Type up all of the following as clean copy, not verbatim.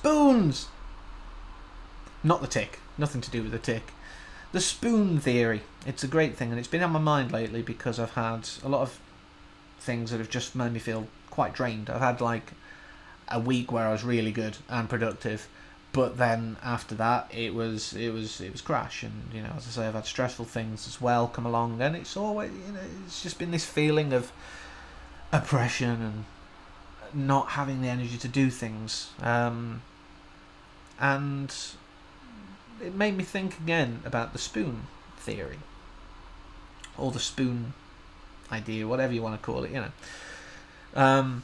spoons! Not the tick. Nothing to do with the tick. The spoon theory. It's a great thing, and it's been on my mind lately because I've had a lot of things that have just made me feel quite drained. I've had like a week where I was really good and productive, but then after that it was crash. And as I say, I've had stressful things as well come along, and it's always it's just been this feeling of oppression and not having the energy to do things, and it made me think again about the spoon theory, or the spoon idea, whatever you want to call it, and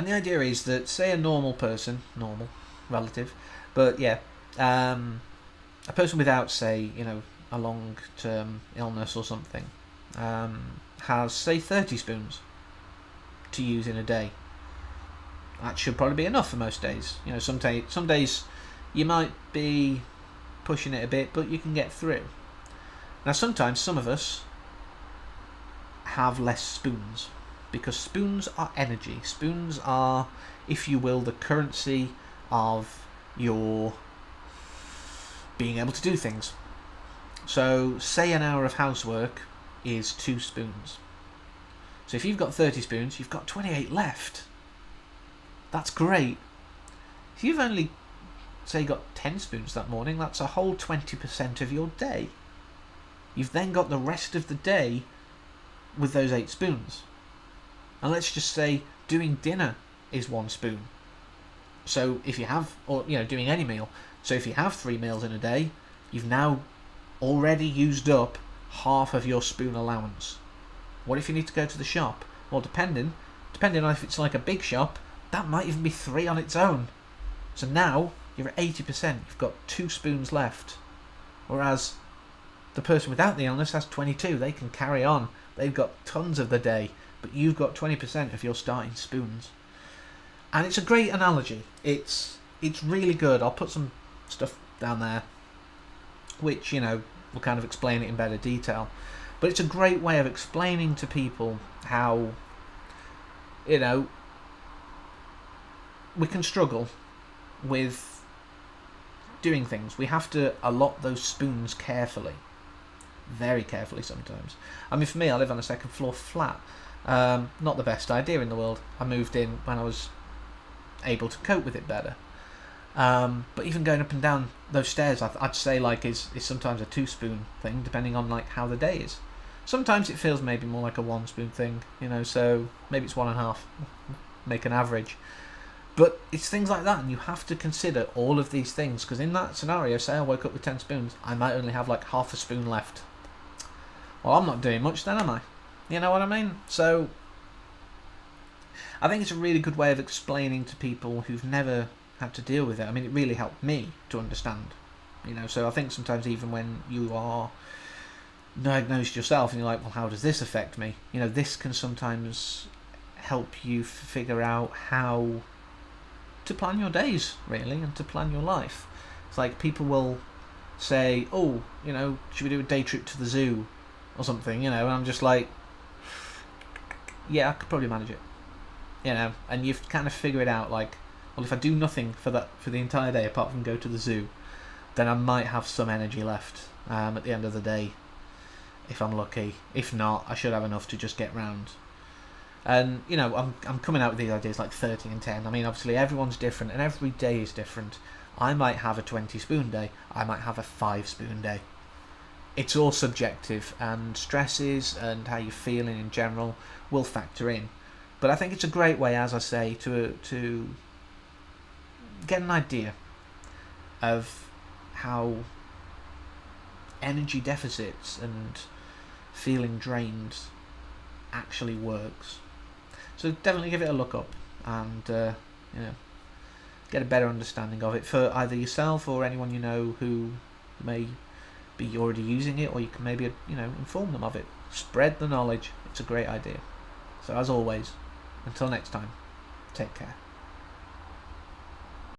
the idea is that, say, a normal person, normal, relative, but yeah, a person without, say, a long-term illness or something, has, say, 30 spoons to use in a day. That should probably be enough for most days. Some days you might be pushing it a bit, but you can get through. Now, sometimes some of us have less spoons, because spoons are energy. Spoons are, if you will, the currency of your being able to do things. So, say an hour of housework is 2 spoons. So if you've got 30 spoons, you've got 28 left. That's great. If you've only, say, got 10 spoons that morning, that's a whole 20% of your day. You've then got the rest of the day with those 8 spoons. And let's just say doing dinner is 1 spoon. So if you have, or doing any meal, so if you have 3 meals in a day, you've now already used up half of your spoon allowance. What if you need to go to the shop? Well, depending on if it's like a big shop, that might even be 3 on its own. So now you're at 80%. You've got 2 spoons left. Whereas the person without the illness has 22. They can carry on. They've got tons of the day, but you've got 20% of your starting spoons. And it's a great analogy. It's really good. I'll put some stuff down there which, will kind of explain it in better detail. But it's a great way of explaining to people how, we can struggle with doing things. We have to allot those spoons carefully. Very carefully sometimes. I mean, for me, I live on a 2nd floor flat. Not the best idea in the world. I moved in when I was able to cope with it better. But even going up and down those stairs, I'd say is sometimes a 2 spoon thing, depending on how the day is. Sometimes it feels maybe more like a 1 spoon thing, so maybe it's 1.5, make an average. But it's things like that, and you have to consider all of these things, because in that scenario, say I woke up with 10 spoons, I might only have half a spoon left. Well, I'm not doing much then, am I? You know what I mean? So I think it's a really good way of explaining to people who've never had to deal with it. I mean, it really helped me to understand, so I think sometimes even when you are diagnosed yourself and you're like, well, how does this affect me? This can sometimes help you figure out how to plan your days, really, and to plan your life. It's like people will say, oh, should we do a day trip to the zoo or something, and I'm just like, yeah, I could probably manage it, and you've kind of figure it out, well, if I do nothing for the entire day apart from go to the zoo, then I might have some energy left at the end of the day, if I'm lucky. If not, I should have enough to just get round. And I'm coming out with these ideas like 30 and 10. I mean, obviously everyone's different and every day is different. I might have a 20 spoon day, I might have a 5 spoon day. It's all subjective, and stresses and how you're feeling in general will factor in. But I think it's a great way, as I say, to get an idea of how energy deficits and feeling drained actually works. So definitely give it a look up and get a better understanding of it for either yourself or anyone who may be already using it, or you can maybe inform them of it. Spread the knowledge. It's a great idea. So as always, until next time, take care.